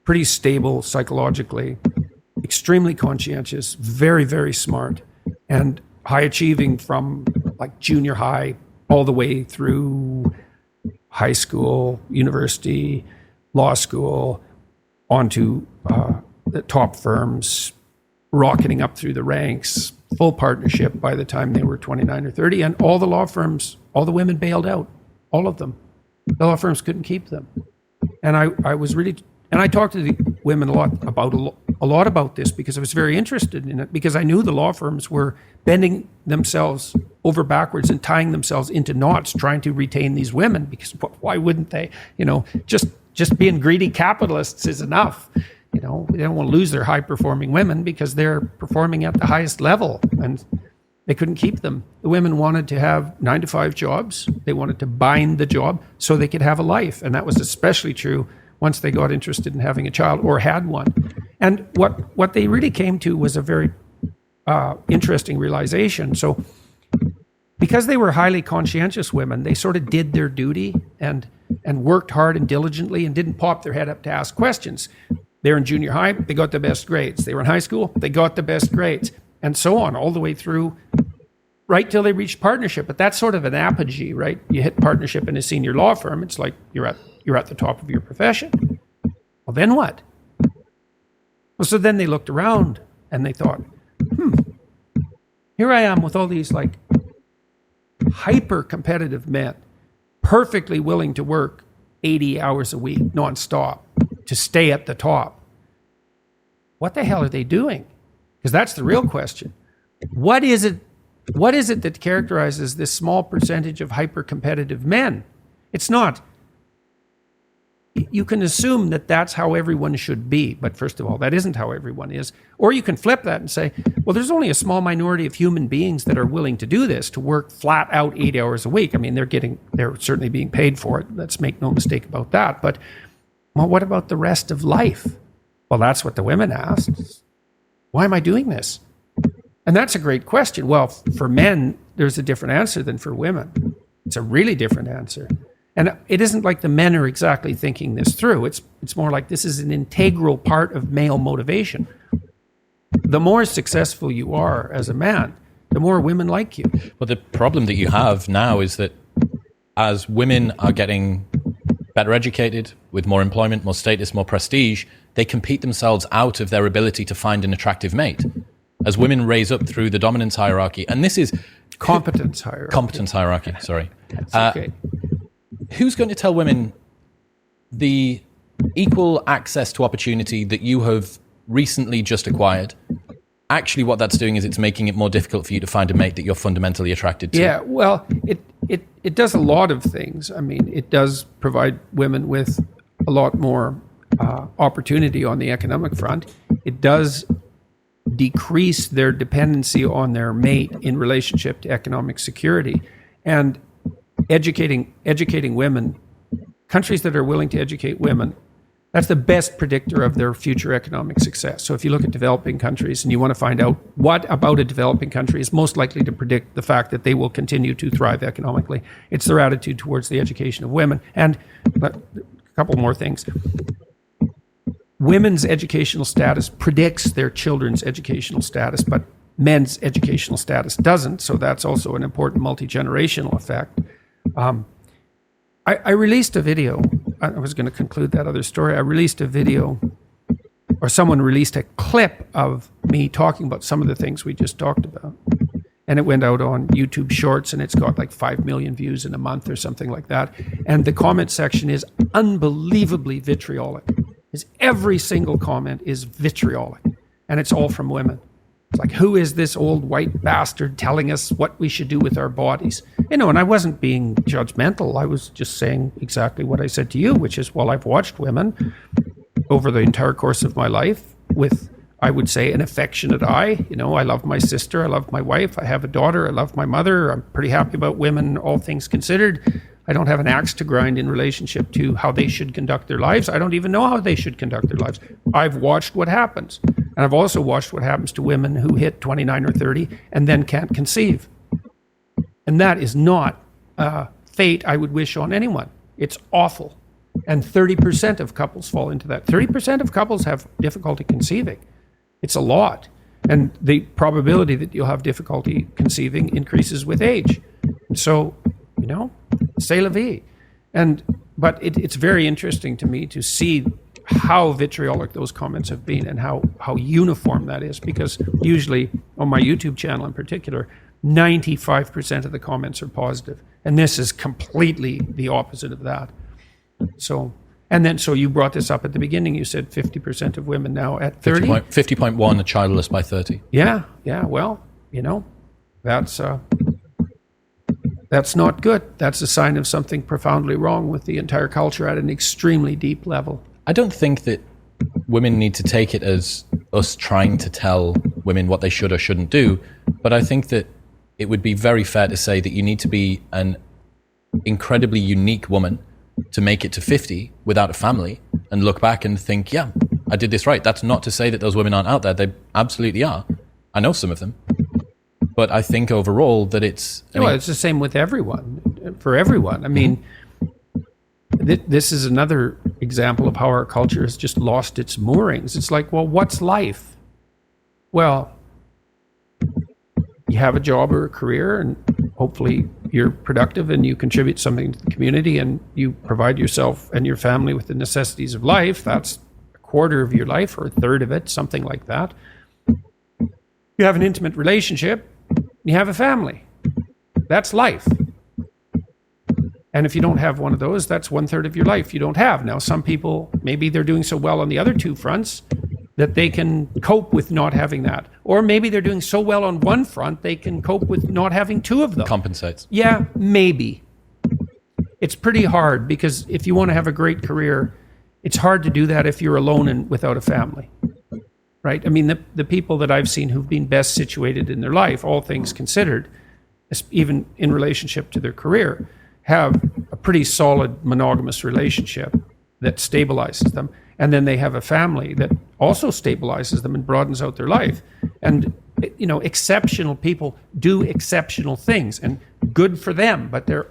pretty stable psychologically, extremely conscientious, very, very smart, and high achieving from like junior high all the way through high school, university, law school, onto the top firms, rocketing up through the ranks, full partnership by the time they were 29 or 30. And all the law firms, all the women bailed out, all of them. The law firms couldn't keep them. And I was really, and I talked to the women a lot about this because I was very interested in it, because I knew the law firms were bending themselves over backwards and tying themselves into knots trying to retain these women, because why wouldn't they? You know, just being greedy capitalists is enough. You know, they don't want to lose their high-performing women because they're performing at the highest level, and they couldn't keep them. The women wanted to have 9-to-5 jobs. They wanted to bind the job so they could have a life, and that was especially true once they got interested in having a child or had one. And what they really came to was a very interesting realization. So because they were highly conscientious women, they sort of did their duty and worked hard and diligently and didn't pop their head up to ask questions. They were in junior high, they got the best grades. They were in high school, they got the best grades, and so on, all the way through, right till they reached partnership. But that's sort of an apogee, right? You hit partnership in a senior law firm, it's like you're at the top of your profession. Well, then what? Well, so then they looked around and they thought, here I am with all these like hyper-competitive men, perfectly willing to work 80 hours a week, nonstop, to stay at the top. What the hell are they doing? Because that's the real question. What is it that characterizes this small percentage of hyper-competitive men? It's not. You can assume that that's how everyone should be, but first of all, that isn't how everyone is. Or you can flip that and say, well, there's only a small minority of human beings that are willing to do this, to work flat out 8 hours a week. I mean, they're certainly being paid for it. Let's make no mistake about that. But well, what about the rest of life? Well, that's what the women asked. Why am I doing this? And that's a great question. Well, for men, there's a different answer than for women. It's a really different answer. And it isn't like the men are exactly thinking this through. It's more like this is an integral part of male motivation. The more successful you are as a man, the more women like you. Well, the problem that you have now is that as women are getting better educated, with more employment, more status, more prestige, they compete themselves out of their ability to find an attractive mate. As women raise up through the dominance hierarchy, and this is... Competence hierarchy, sorry. That's okay. Who's going to tell women the equal access to opportunity that you have recently just acquired? Actually, what that's doing is it's making it more difficult for you to find a mate that you're fundamentally attracted to. Yeah, well, it does a lot of things. I mean, it does provide women with a lot more opportunity on the economic front. It does decrease their dependency on their mate in relationship to economic security. And educating women, countries that are willing to educate women, that's the best predictor of their future economic success. So if you look at developing countries and you want to find out what about a developing country is most likely to predict the fact that they will continue to thrive economically, it's their attitude towards the education of women. And a couple more things. Women's educational status predicts their children's educational status, but men's educational status doesn't. So that's also an important multi-generational effect. I released a video. I was going to conclude that other story. I released a video, or someone released a clip of me talking about some of the things we just talked about. And it went out on YouTube Shorts, and it's got like 5 million views in a month or something like that. And the comment section is unbelievably vitriolic. Every single comment is vitriolic, and it's all from women. It's like, who is this old white bastard telling us what we should do with our bodies? You know, and I wasn't being judgmental. I was just saying exactly what I said to you, which is, well, I've watched women over the entire course of my life with, I would say, an affectionate eye. You know, I love my sister. I love my wife. I have a daughter. I love my mother. I'm pretty happy about women, all things considered. I don't have an axe to grind in relationship to how they should conduct their lives. I don't even know how they should conduct their lives. I've watched what happens. And I've also watched what happens to women who hit 29 or 30 and then can't conceive. And that is not fate I would wish on anyone. It's awful. And 30% of couples fall into that. 30% of couples have difficulty conceiving. It's a lot. And the probability that you'll have difficulty conceiving increases with age. So, c'est la vie. But it's very interesting to me to see how vitriolic those comments have been and how uniform that is, because usually on my YouTube channel in particular, 95% of the comments are positive. And this is completely the opposite of that. So you brought this up at the beginning. You said 50% of women now at 30. 50.1 are childless by 30. Yeah. Well, that's not good. That's a sign of something profoundly wrong with the entire culture at an extremely deep level. I don't think that women need to take it as us trying to tell women what they should or shouldn't do, but I think that it would be very fair to say that you need to be an incredibly unique woman to make it to 50 without a family and look back and think, yeah, I did this right. That's not to say that those women aren't out there. They absolutely are. I know some of them. But I think overall that it's the same with everyone, for everyone. I mean, this is another example of how our culture has just lost its moorings. It's like, well, what's life? Well, you have a job or a career, and hopefully you're productive and you contribute something to the community and you provide yourself and your family with the necessities of life. That's a quarter of your life or a third of it, something like that. You have an intimate relationship. You have a family. That's life. And if you don't have one of those, that's 1/3 of your life you don't have. Now, some people, maybe they're doing so well on the other two fronts that they can cope with not having that. Or maybe they're doing so well on one front, they can cope with not having two of them. Compensates. Yeah, maybe. It's pretty hard, because if you want to have a great career, it's hard to do that if you're alone and without a family. Right? I mean, the people that I've seen who've been best situated in their life, all things considered, even in relationship to their career, have a pretty solid monogamous relationship that stabilizes them. And then they have a family that also stabilizes them and broadens out their life. And, exceptional people do exceptional things, and good for them, but they're,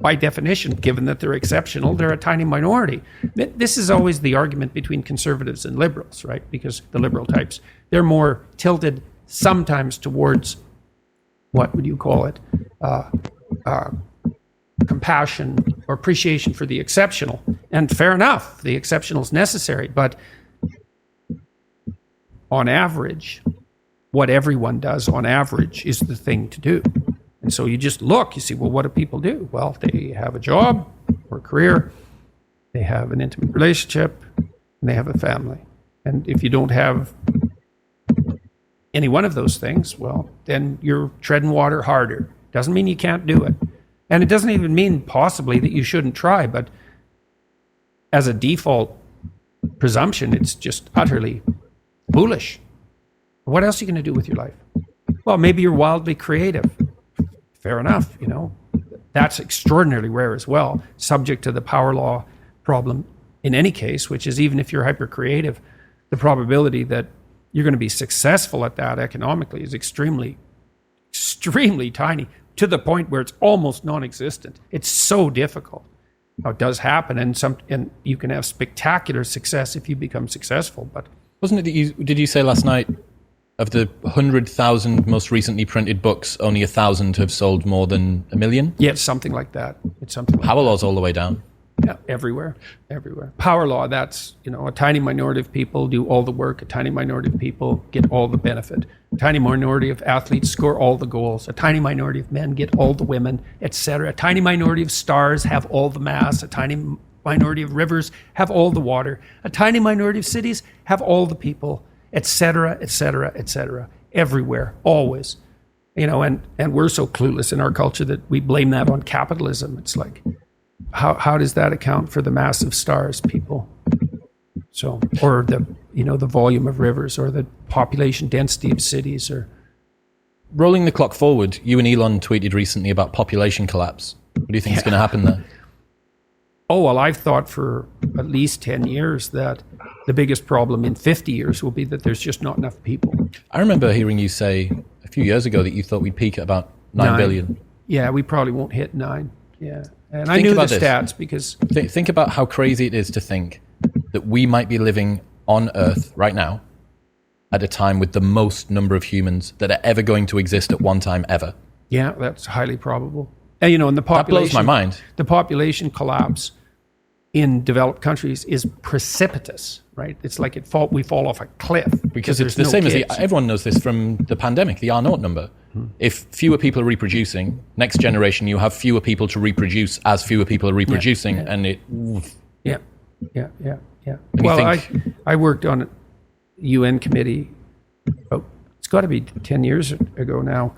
by definition, given that they're exceptional, they're a tiny minority. This is always the argument between conservatives and liberals, right? Because the liberal types, they're more tilted sometimes towards, what would you call it, compassion or appreciation for the exceptional. And fair enough, the exceptional is necessary. But on average, what everyone does on average is the thing to do. And so you just look, you see, well, what do people do? Well, they have a job or a career, they have an intimate relationship, and they have a family. And if you don't have any one of those things, well, then you're treading water harder. Doesn't mean you can't do it. And it doesn't even mean possibly that you shouldn't try, but as a default presumption, it's just utterly foolish. What else are you going to do with your life? Well, maybe you're wildly creative. Fair enough, That's extraordinarily rare as well, subject to the power law problem in any case, which is even if you're hyper creative, the probability that you're going to be successful at that economically is extremely, extremely tiny, to the point where it's almost non-existent. It's so difficult. Now, it does happen, and you can have spectacular success if you become successful. But wasn't it that did you say last night, of the 100,000 most recently printed books, only 1,000 have sold more than 1 million? Yeah, it's something like that. Power law's all the way down. Yeah, everywhere. Power law, that's, a tiny minority of people do all the work. A tiny minority of people get all the benefit. A tiny minority of athletes score all the goals. A tiny minority of men get all the women, etc. A tiny minority of stars have all the mass. A tiny minority of rivers have all the water. A tiny minority of cities have all the people, etc., etc., etc. Everywhere, always. And we're so clueless in our culture that we blame that on capitalism. It's like, how does that account for the mass of stars, people? So, or the volume of rivers, or the population density of cities, or rolling the clock forward. You and Elon tweeted recently about population collapse. What do you think is going to happen there? Oh, well, I've thought for at least 10 years that the biggest problem in 50 years will be that there's just not enough people. I remember hearing you say a few years ago that you thought we'd peak at about 9 billion. Yeah, we probably won't hit 9. Yeah. And I knew the about this. stats because Think about how crazy it is to think that we might be living on Earth right now at a time with the most number of humans that are ever going to exist at one time ever. yeah, that's highly probable. And and the That population blows my mind. The population collapse in developed countries is precipitous, right? It's like we fall off a cliff Because it's there's the no same kids. as everyone knows this from the pandemic, the R0 number. If fewer people are reproducing, next generation you have fewer people to reproduce as fewer people are reproducing, and it. Yeah. you Well, think- I worked on a UN committee, it's got to be 10 years ago now,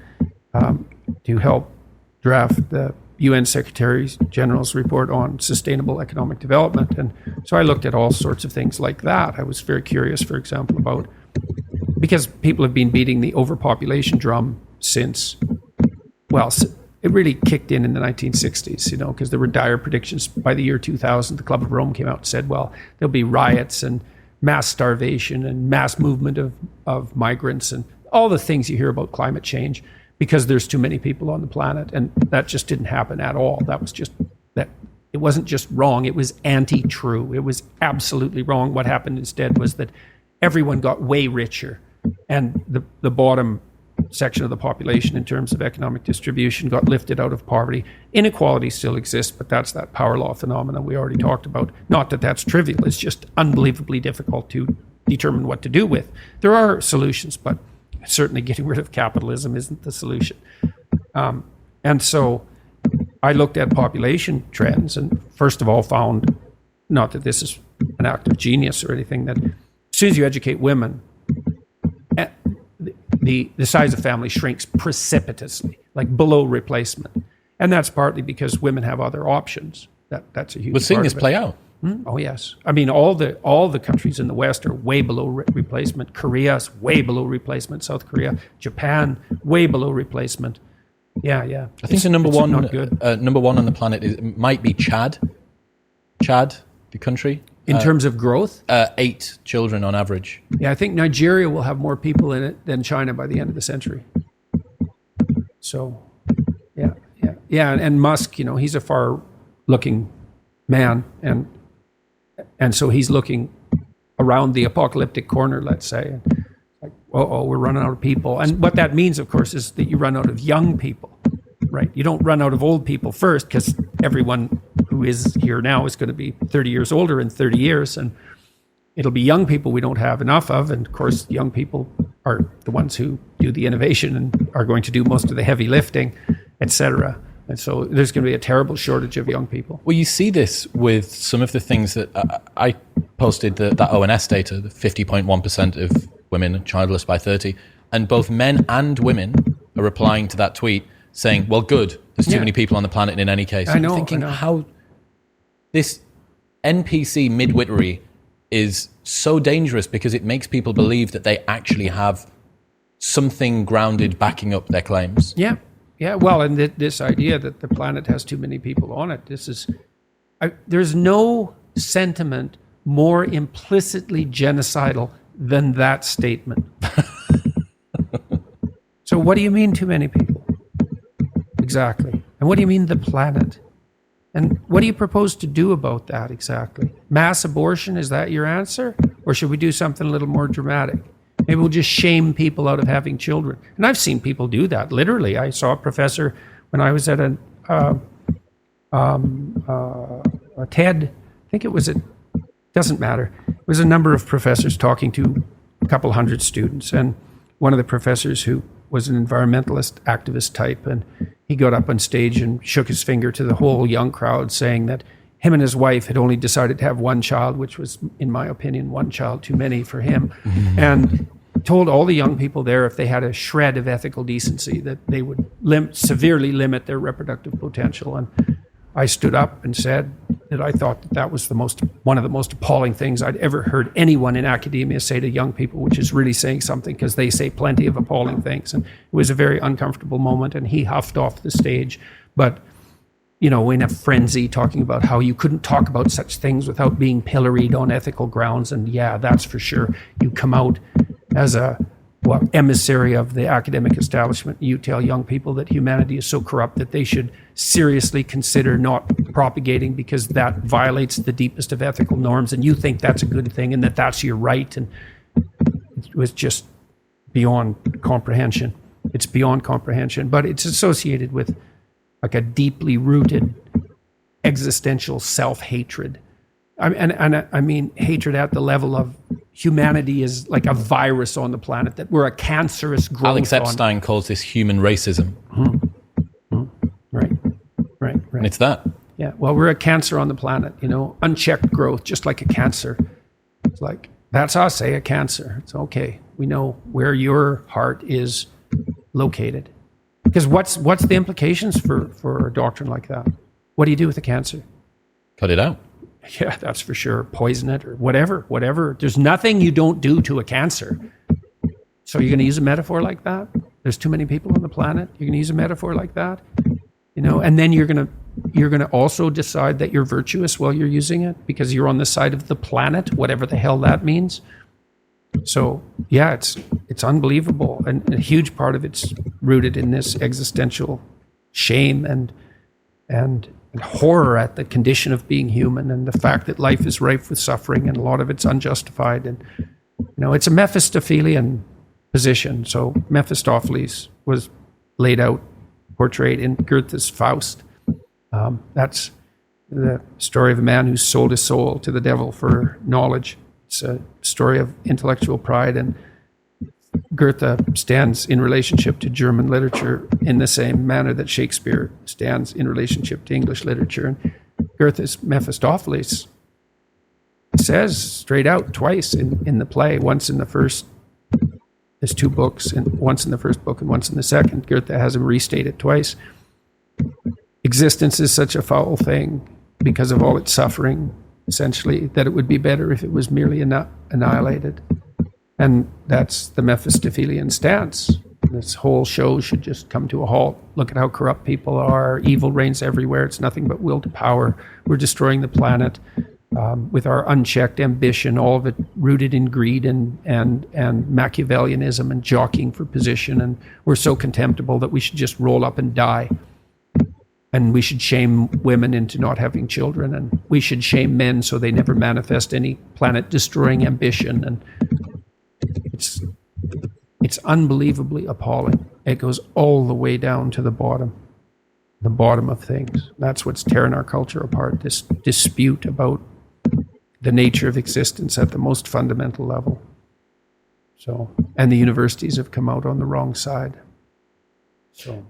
to help draft the UN Secretary General's report on sustainable economic development. And so I looked at all sorts of things like that. I was very curious, for example, about, because people have been beating the overpopulation drum since, it really kicked in the 1960s, because there were dire predictions. By the year 2000, the Club of Rome came out and said, well, there'll be riots and mass starvation and mass movement of migrants and all the things you hear about climate change because there's too many people on the planet. And that just didn't happen at all. That was just that. It wasn't just wrong. It was anti-true. It was absolutely wrong. What happened instead was that everyone got way richer, and the bottom section of the population in terms of economic distribution got lifted out of poverty. Inequality still exists, but that's that power law phenomenon we already talked about. Not that that's trivial. It's just unbelievably difficult to determine what to do with. There are solutions, but certainly getting rid of capitalism isn't the solution. And so I looked at population trends and first of all found, not that this is an act of genius or anything, that as soon as you educate women, the size of family shrinks precipitously, like below replacement. And that's partly because women have other options. That's a huge We're seeing part this of it. play out. Oh yes, I mean all the countries in the West are way below replacement. Korea's way below replacement. South Korea, Japan, way below replacement. Yeah. I think the number it's one not good. number one on the planet might be Chad. Chad, the country. In terms of growth, 8 children on average. yeah, I think Nigeria will have more people in it than China by the end of the century. So, yeah. And Musk, he's a far-looking man, and so he's looking around the apocalyptic corner, let's say, and like, we're running out of people. And what that means, of course, is that you run out of young people, right? You don't run out of old people first, because everyone who is here now is going to be 30 years older in 30 years, and it'll be young people we don't have enough of. And of course, young people are the ones who do the innovation and are going to do most of the heavy lifting, etc. And so there's going to be a terrible shortage of young people. Well, you see this with some of the things that I posted, that ONS data, the 50.1% of women are childless by 30, and both men and women are replying to that tweet saying, well, good, there's too many people on the planet in any case. I know, I'm thinking I know. how this NPC midwittery is so dangerous, because it makes people believe that they actually have something grounded backing up their claims. Yeah. Well, and this idea that the planet has too many people on it, there's no sentiment more implicitly genocidal than that statement. So what do you mean too many people? Exactly. And what do you mean the planet? And what do you propose to do about that exactly? Mass abortion, is that your answer? Or should we do something a little more dramatic? Maybe we'll just shame people out of having children. And I've seen people do that, literally. I saw a professor when I was at a TED, I think it was doesn't matter. It was a number of professors talking to a couple hundred students. And one of the professors, who was an environmentalist activist type, and he got up on stage and shook his finger to the whole young crowd, saying that him and his wife had only decided to have one child, which was, in my opinion, one child too many for him, and told all the young people there, if they had a shred of ethical decency, that they would severely limit their reproductive potential. And I stood up and said that I thought that was one of the most appalling things I'd ever heard anyone in academia say to young people, which is really saying something, because they say plenty of appalling things. And it was a very uncomfortable moment, and he huffed off the stage. But, in a frenzy, talking about how you couldn't talk about such things without being pilloried on ethical grounds. And yeah, that's for sure. You come out as a emissary of the academic establishment. You tell young people that humanity is so corrupt that they should seriously consider not propagating because that violates the deepest of ethical norms, and you think that's a good thing and that that's your right. And it was just beyond comprehension. It's beyond comprehension, but it's associated with like a deeply rooted existential self-hatred. I mean hatred at the level of humanity is like a virus on the planet, that we're a cancerous growth. Alex Epstein calls this human racism. Right. And it's that. Yeah, well, we're a cancer on the planet, unchecked growth, just like a cancer. It's like, that's us, a cancer. It's okay. We know where your heart is located. Because what's the implications for a doctrine like that? What do you do with the cancer? Cut it out. Yeah, that's for sure. Poison it or whatever. There's nothing you don't do to a cancer. So you're going to use a metaphor like that? There's too many people on the planet. You're going to use a metaphor like that? And then you're going to also decide that you're virtuous while you're using it because you're on the side of the planet, whatever the hell that means. So yeah, it's unbelievable, and a huge part of it's rooted in this existential shame and horror at the condition of being human, and the fact that life is rife with suffering, and a lot of it's unjustified. And it's a Mephistophelian position. So Mephistopheles was portrayed in Goethe's Faust. That's the story of a man who sold his soul to the devil for knowledge. It's a story of intellectual pride, and Goethe stands in relationship to German literature in the same manner that Shakespeare stands in relationship to English literature. And Goethe's Mephistopheles says straight out twice in the play, once in the first, there's two books, and once in the first book and once in the second. Goethe has him restate it twice. Existence is such a foul thing because of all its suffering, essentially, that it would be better if it was merely annihilated. And that's the Mephistophelian stance. This whole show should just come to a halt. Look at how corrupt people are. Evil reigns everywhere. It's nothing but will to power. We're destroying the planet with our unchecked ambition, all of it rooted in greed and Machiavellianism and jockeying for position. And we're so contemptible that we should just roll up and die. And we should shame women into not having children. And we should shame men so they never manifest any planet-destroying ambition. And it's unbelievably appalling. It goes all the way down to the bottom of things. That's what's tearing our culture apart, this dispute about the nature of existence at the most fundamental level. So, and the universities have come out on the wrong side. So,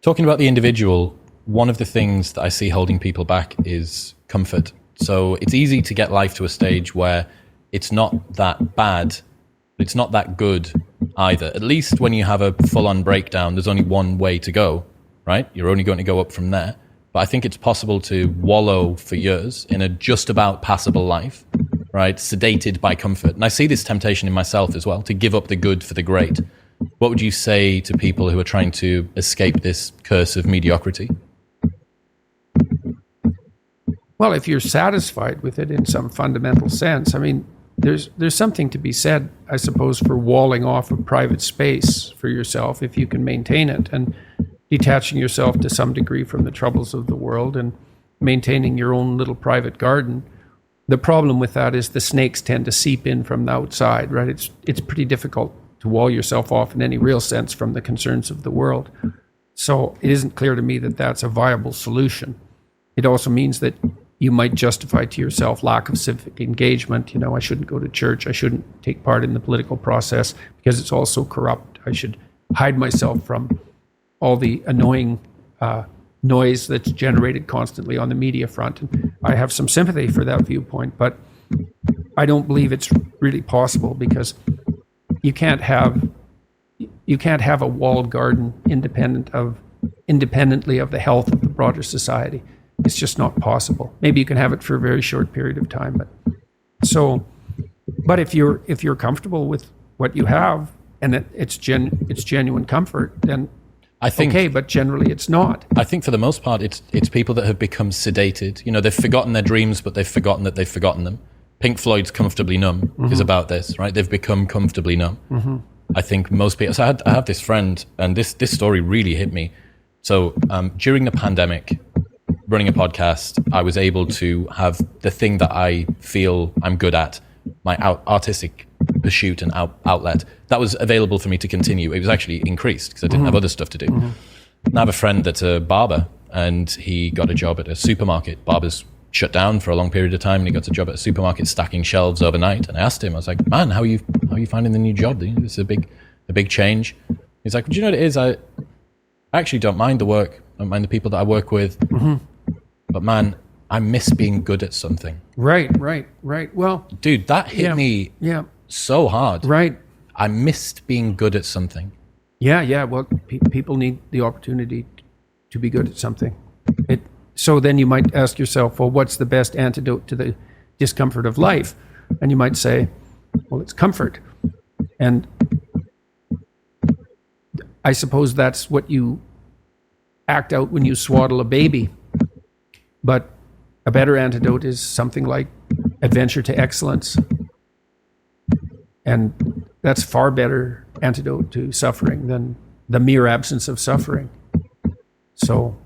talking about the individual, one of the things that I see holding people back is comfort. So it's easy to get life to a stage where it's not that bad, but it's not that good either. At least when you have a full-on breakdown, there's only one way to go, right? You're only going to go up from there. But I think it's possible to wallow for years in a just about passable life, right? Sedated by comfort. And I see this temptation in myself as well, to give up the good for the great. What would you say to people who are trying to escape this curse of mediocrity? Well, if you're satisfied with it in some fundamental sense, I mean, there's something to be said, I suppose, for walling off a private space for yourself if you can maintain it, and detaching yourself to some degree from the troubles of the world and maintaining your own little private garden. The problem with that is the snakes tend to seep in from the outside, right? It's pretty difficult to wall yourself off in any real sense from the concerns of the world. So it isn't clear to me that that's a viable solution. It also means that you might justify to yourself lack of civic engagement. I shouldn't go to church. I shouldn't take part in the political process because it's all so corrupt. I should hide myself from all the annoying noise that's generated constantly on the media front. And I have some sympathy for that viewpoint, but I don't believe it's really possible, because you can't have a walled garden independently of the health of the broader society. It's just not possible. Maybe you can have it for a very short period of time, but if you're comfortable with what you have and it's genuine comfort, then I think, okay, but generally it's not. I think for the most part, it's people that have become sedated. They've forgotten their dreams, but they've forgotten that they've forgotten them. Pink Floyd's Comfortably Numb is about this, right? They've become comfortably numb. I think most people. So I have this friend, and this story really hit me. So during the pandemic, running a podcast, I was able to have the thing that I feel I'm good at, my artistic pursuit and outlet, that was available for me to continue. It was actually increased because I didn't have other stuff to do. And I have a friend that's a barber, and he got a job at a supermarket. Barbers shut down for a long period of time, and he got a job at a supermarket stacking shelves overnight. And I asked him, I was like, man, how are you finding the new job? This is a big change. He's like, well, do you know what it is? I actually don't mind the work. I don't mind the people that I work with. But man, I miss being good at something. Right. Well, dude, that hit me so hard. Right. I missed being good at something. Yeah. Well, people need the opportunity to be good at something. So then you might ask yourself, well, what's the best antidote to the discomfort of life? And you might say, well, it's comfort. And I suppose that's what you act out when you swaddle a baby. But a better antidote is something like adventure to excellence. And that's far better antidote to suffering than the mere absence of suffering. So,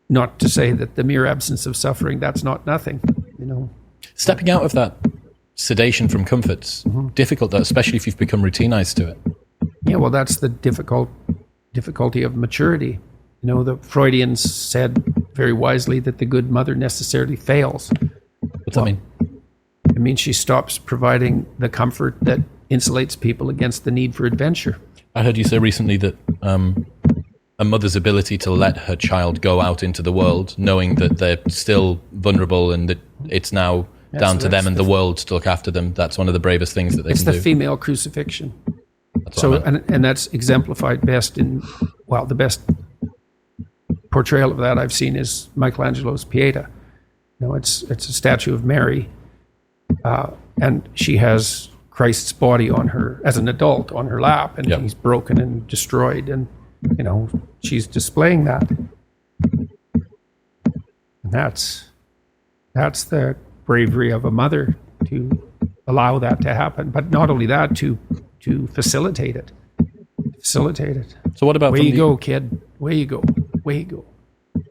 not to say that the mere absence of suffering, that's not nothing, Stepping out of that sedation from comfort's difficult, though, especially if you've become routinized to it. Yeah, well, that's the difficulty of maturity. The Freudians said very wisely that the good mother necessarily fails. What's that mean? It means she stops providing the comfort that insulates people against the need for adventure. I heard you say recently that a mother's ability to let her child go out into the world, knowing that they're still vulnerable and that it's now down to them and the world to look after them, that's one of the bravest things that they can do. It's the female crucifixion. That's and that's exemplified best the best portrayal of that I've seen is Michelangelo's Pieta. It's a statue of Mary, and she has Christ's body on her as an adult on her lap, and he's broken and destroyed, and she's displaying that. And that's the bravery of a mother to allow that to happen, but not only that, to facilitate it. So what about where you go, kid? Where you go?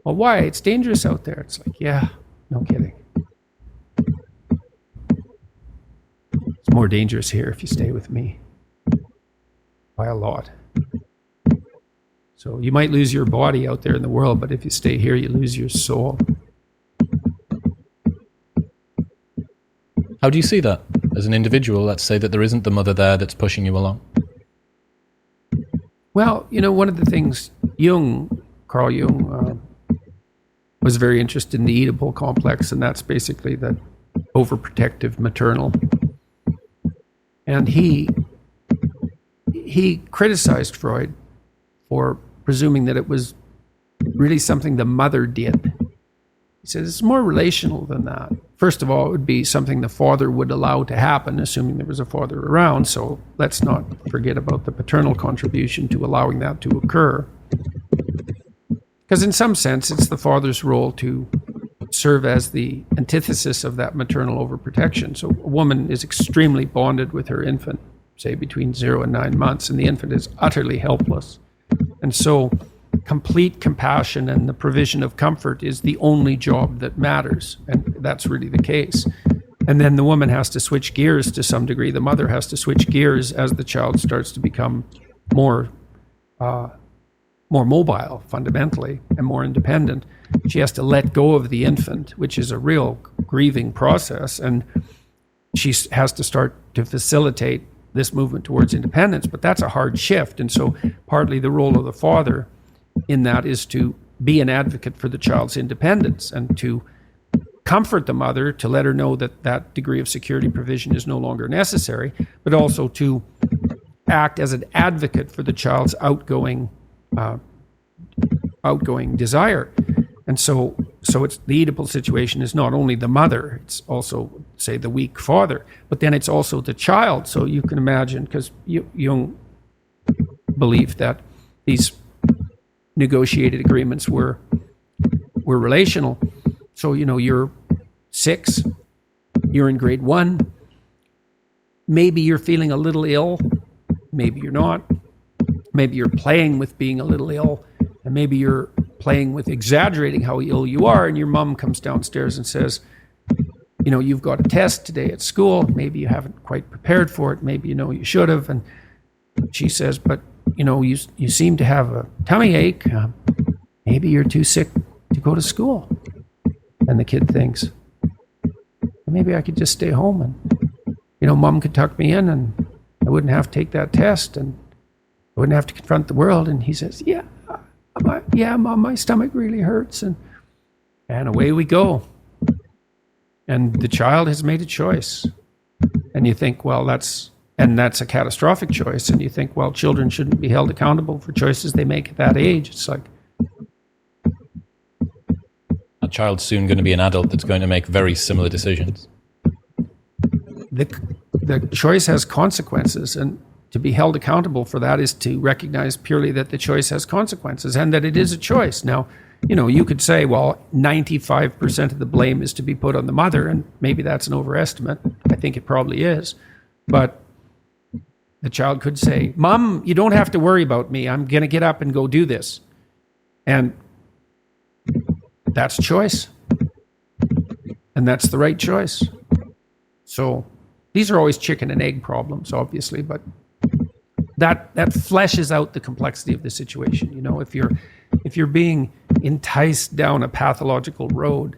Well, why? It's dangerous out there. It's like, yeah, no kidding. It's more dangerous here if you stay with me by a lot. So you might lose your body out there in the world, but if you stay here, you lose your soul. How do you see that as an individual? Let's say that there isn't the mother there that's pushing you along. Well, one of the things Carl Jung was very interested in the Oedipal complex, and that's basically the overprotective maternal. And he criticized Freud for presuming that it was really something the mother did. He said it's more relational than that. First of all, it would be something the father would allow to happen, assuming there was a father around. So let's not forget about the paternal contribution to allowing that to occur. Because in some sense, it's the father's role to serve as the antithesis of that maternal overprotection. So a woman is extremely bonded with her infant, say between 0 and 9 months, and the infant is utterly helpless. And so complete compassion and the provision of comfort is the only job that matters. And that's really the case. And then the woman has to switch gears to some degree. The mother has to switch gears as the child starts to become more mobile, fundamentally, and more independent. She has to let go of the infant, which is a real grieving process. And she has to start to facilitate this movement towards independence. But that's a hard shift. And so partly the role of the father in that is to be an advocate for the child's independence and to comfort the mother, to let her know that that degree of security provision is no longer necessary, but also to act as an advocate for the child's outgoing desire. And so it's the Oedipal situation is not only the mother, it's also, say, the weak father, but then it's also the child. So you can imagine, because Jung believed that these negotiated agreements were relational. So, you're 6, you're in grade 1, maybe you're feeling a little ill, maybe you're not. Maybe you're playing with being a little ill, and maybe you're playing with exaggerating how ill you are, and your mom comes downstairs and says, you've got a test today at school. Maybe you haven't quite prepared for it. Maybe you should have. And she says, but, you seem to have a tummy ache. Maybe you're too sick to go to school. And the kid thinks, maybe I could just stay home and, mom could tuck me in and I wouldn't have to take that test and I wouldn't have to confront the world. And he says, yeah, Mom, my stomach really hurts. And away we go. And the child has made a choice. And you think, well, that's a catastrophic choice. And you think, well, children shouldn't be held accountable for choices they make at that age. It's like, that child's soon going to be an adult that's going to make very similar decisions. The choice has consequences, and to be held accountable for that is to recognize purely that the choice has consequences and that it is a choice. Now, you could say, well, 95% of the blame is to be put on the mother, and maybe that's an overestimate. I think it probably is. But the child could say, Mom, you don't have to worry about me. I'm going to get up and go do this. And that's a choice. And that's the right choice. So these are always chicken and egg problems, obviously, but that fleshes out the complexity of the situation. If you're being enticed down a pathological road,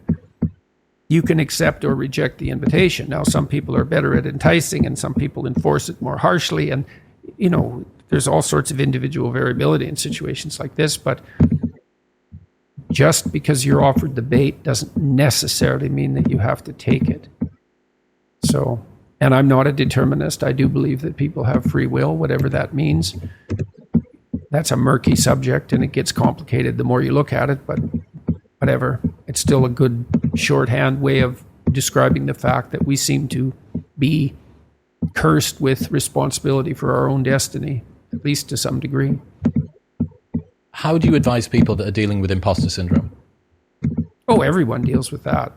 you can accept or reject the invitation. Now, some people are better at enticing and some people enforce it more harshly. And, there's all sorts of individual variability in situations like this, but just because you're offered the bait doesn't necessarily mean that you have to take it. So, and I'm not a determinist. I do believe that people have free will, whatever that means. That's a murky subject and it gets complicated the more you look at it, but whatever. It's still a good shorthand way of describing the fact that we seem to be cursed with responsibility for our own destiny, at least to some degree. How do you advise people that are dealing with imposter syndrome? Oh, everyone deals with that.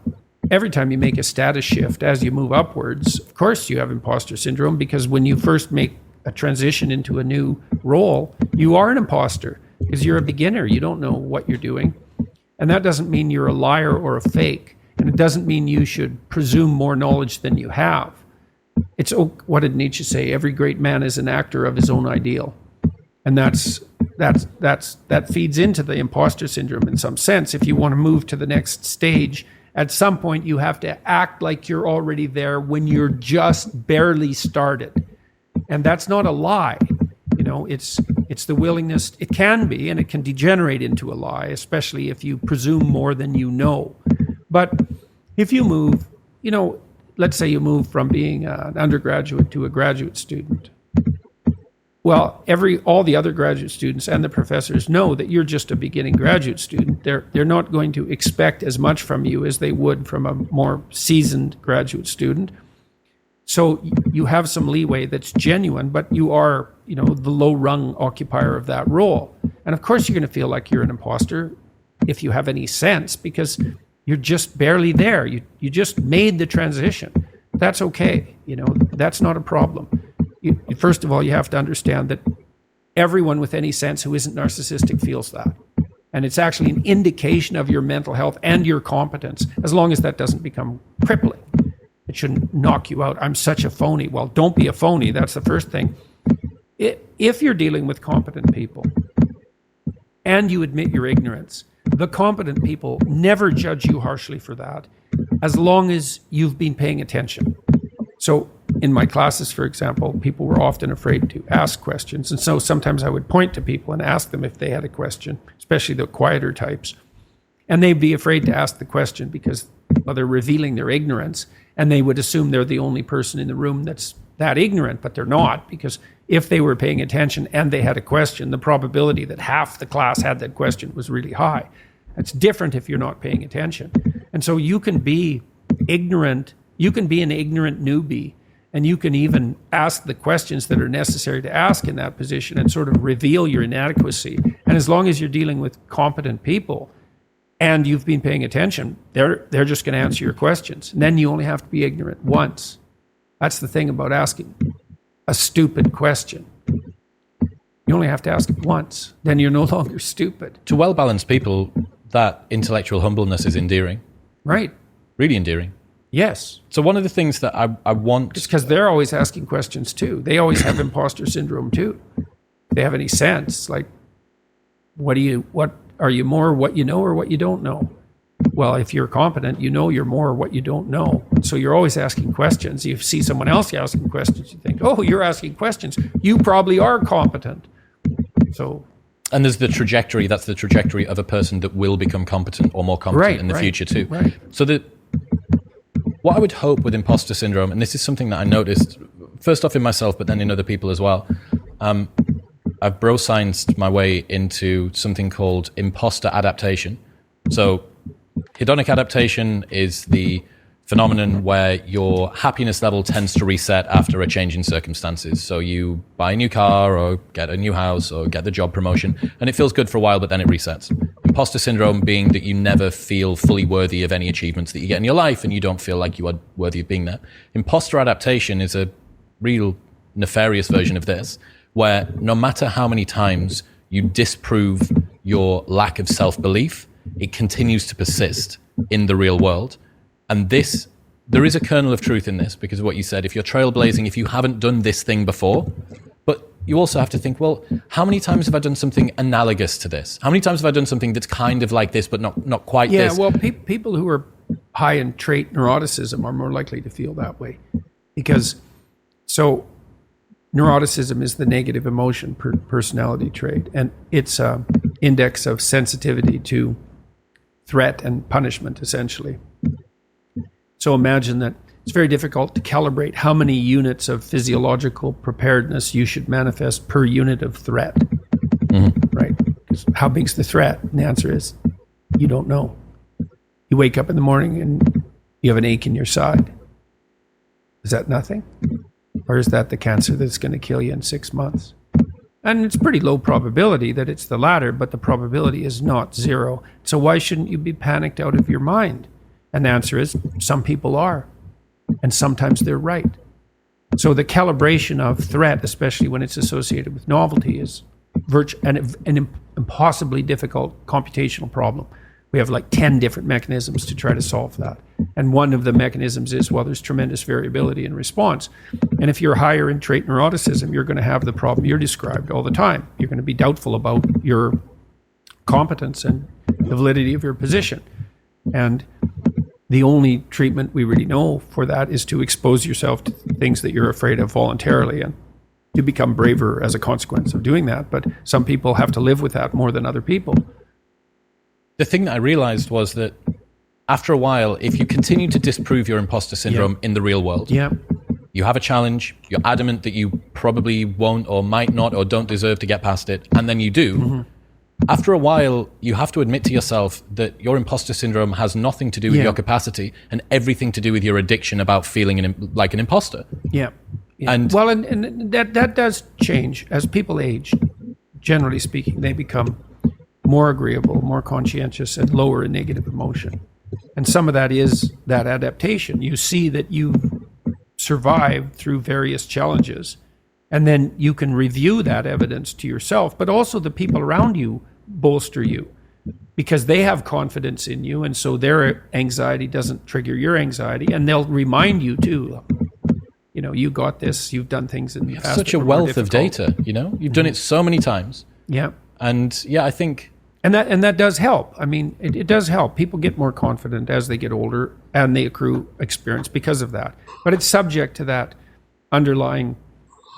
Every time you make a status shift as you move upwards, of course you have imposter syndrome, because when you first make a transition into a new role, you are an imposter because you're a beginner. You don't know what you're doing. And that doesn't mean you're a liar or a fake. And it doesn't mean you should presume more knowledge than you have. It's, what did Nietzsche say? Every great man is an actor of his own ideal. And that feeds into the imposter syndrome in some sense. If you want to move to the next stage, at some point you have to act like you're already there when you're just barely started. And that's not a lie. It's the willingness. It can be, and it can degenerate into a lie, especially if you presume more than you know. But if you move, let's say you move from being an undergraduate to a graduate student. Well, all the other graduate students and the professors know that you're just a beginning graduate student. They're not going to expect as much from you as they would from a more seasoned graduate student. So you have some leeway that's genuine, but you are, the low-rung occupier of that role. And of course, you're going to feel like you're an imposter if you have any sense, because you're just barely there. You just made the transition. That's okay. That's not a problem. First of all, you have to understand that everyone with any sense who isn't narcissistic feels that. And it's actually an indication of your mental health and your competence, as long as that doesn't become crippling. It shouldn't knock you out. I'm such a phony. Well, don't be a phony. That's the first thing. If you're dealing with competent people and you admit your ignorance, the competent people never judge you harshly for that, as long as you've been paying attention. So in my classes, for example, people were often afraid to ask questions. And so sometimes I would point to people and ask them if they had a question, especially the quieter types. And they'd be afraid to ask the question because, well, they're revealing their ignorance. And they would assume they're the only person in the room that's that ignorant, but they're not, because if they were paying attention and they had a question, the probability that half the class had that question was really high. It's different if you're not paying attention. And so you can be ignorant, you can be an ignorant newbie, and you can even ask the questions that are necessary to ask in that position and sort of reveal your inadequacy. And as long as you're dealing with competent people and you've been paying attention, they're just going to answer your questions. And then you only have to be ignorant once. That's the thing about asking a stupid question. You only have to ask it once. Then you're no longer stupid. To well-balanced people, that intellectual humbleness is endearing. Right. Really endearing. Yes. So one of the things that I want... It's because they're always asking questions too. They always have imposter syndrome too. If they have any sense, like, what are you more what you know or what you don't know? Well, if you're competent, you know you're more what you don't know. So you're always asking questions. You see someone else asking questions, you think, oh, you're asking questions. You probably are competent. So, and there's the trajectory. That's the trajectory of a person that will become competent or more competent in the future too. Right. So what I would hope with imposter syndrome, and this is something that I noticed first off in myself, but then in other people as well. I've bro-scienced my way into something called imposter adaptation. So hedonic adaptation is the phenomenon where your happiness level tends to reset after a change in circumstances. So you buy a new car or get a new house or get the job promotion, and it feels good for a while, but then it resets. Imposter syndrome being that you never feel fully worthy of any achievements that you get in your life, and you don't feel like you are worthy of being there. Imposter adaptation is a real nefarious version of this, where no matter how many times you disprove your lack of self-belief, it continues to persist in the real world. And there is a kernel of truth in this because of what you said. If you're trailblazing, if you haven't done this thing before, but you also have to think, well, how many times have I done something analogous to this? How many times have I done something that's kind of like this, but not quite this? Yeah, well, people who are high in trait neuroticism are more likely to feel that way. Because, so neuroticism is the negative emotion personality trait, and it's an index of sensitivity to threat and punishment, essentially. So imagine that it's very difficult to calibrate how many units of physiological preparedness you should manifest per unit of threat, right? Because how big's the threat? And the answer is, you don't know. You wake up in the morning and you have an ache in your side. Is that nothing? Or is that the cancer that's going to kill you in 6 months? And it's pretty low probability that it's the latter, but the probability is not zero. So why shouldn't you be panicked out of your mind? And the answer is, some people are. And sometimes they're right. So the calibration of threat, especially when it's associated with novelty, is an impossibly difficult computational problem. We have like 10 different mechanisms to try to solve that. And one of the mechanisms is, well, there's tremendous variability in response. And if you're higher in trait neuroticism, you're going to have the problem you're described all the time. You're going to be doubtful about your competence and the validity of your position. And the only treatment we really know for that is to expose yourself to things that you're afraid of voluntarily and to become braver as a consequence of doing that. But some people have to live with that more than other people. The thing that I realized was that after a while, if you continue to disprove your imposter syndrome in the real world, you have a challenge, you're adamant that you probably won't or might not or don't deserve to get past it, and then you do. After a while, you have to admit to yourself that your imposter syndrome has nothing to do with your capacity and everything to do with your addiction about feeling like an imposter. And well, and that does change as people age. Generally speaking, they become more agreeable, more conscientious, and lower in negative emotion. And some of that is that adaptation. You see that you survived through various challenges, and then you can review that evidence to yourself, but also the people around you bolster you because they have confidence in you, and so their anxiety doesn't trigger your anxiety, and they'll remind you too, you know, you got this, you've done things in the past. Such a wealth of data, you know, you've done it so many times. And I think... And that does help. I mean, it does help. People get more confident as they get older, and they accrue experience because of that. But it's subject to that underlying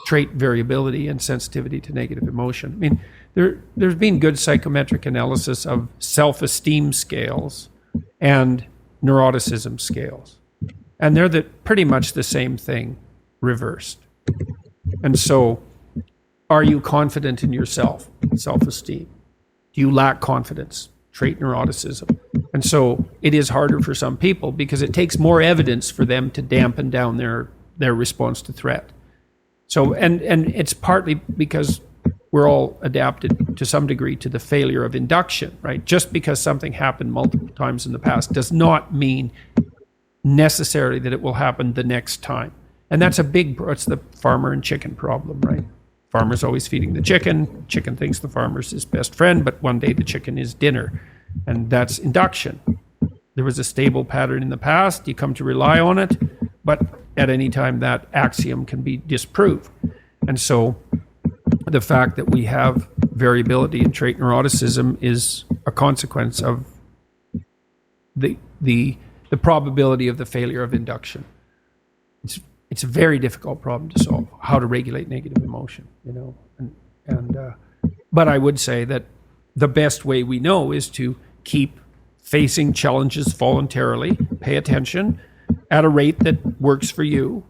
trait variability and sensitivity to negative emotion. I mean, there's been good psychometric analysis of self-esteem scales and neuroticism scales. And they're pretty much the same thing reversed. And so, are you confident in yourself? Self-esteem. Do you lack confidence? Trait neuroticism. And so it is harder for some people because it takes more evidence for them to dampen down their response to threat. So, and it's partly because we're all adapted to some degree to the failure of induction, right? Just because something happened multiple times in the past does not mean necessarily that it will happen the next time. And that's it's the farmer and chicken problem, right? Farmer's always feeding the chicken. Chicken thinks the farmer's his best friend, but one day the chicken is dinner. And that's induction. There was a stable pattern in the past. You come to rely on it, but at any time that axiom can be disproved. And so the fact that we have variability in trait neuroticism is a consequence of the probability of the failure of induction. It's a very difficult problem to solve, how to regulate negative emotion, but I would say that the best way we know is to keep facing challenges voluntarily, pay attention at a rate that works for you,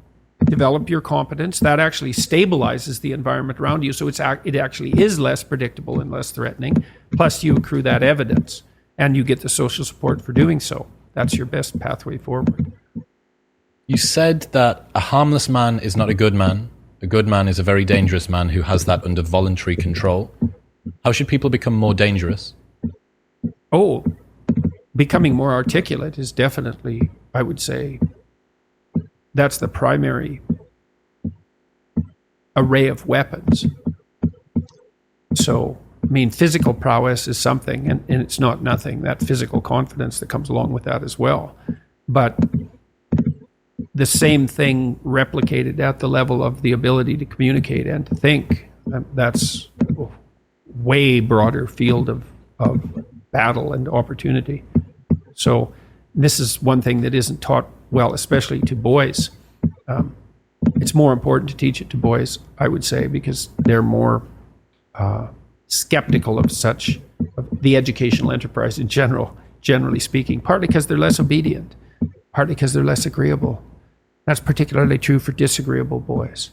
develop your competence. That actually stabilizes the environment around you, so it actually is less predictable and less threatening. Plus you accrue that evidence and you get the social support for doing so. That's your best pathway forward. You said that a harmless man is not a good man. A good man is a very dangerous man who has that under voluntary control. How should people become more dangerous? Oh, becoming more articulate is definitely, I would say, that's the primary array of weapons. So, I mean, physical prowess is something, and it's not nothing, that physical confidence that comes along with that as well. But the same thing replicated at the level of the ability to communicate and to think, that's a way broader field of battle and opportunity. So this is one thing that isn't taught well, especially to boys. It's more important to teach it to boys, I would say, because they're more skeptical of the educational enterprise in general, generally speaking, partly because they're less obedient, partly because they're less agreeable. That's particularly true for disagreeable boys.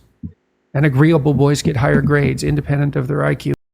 And agreeable boys get higher grades independent of their IQ.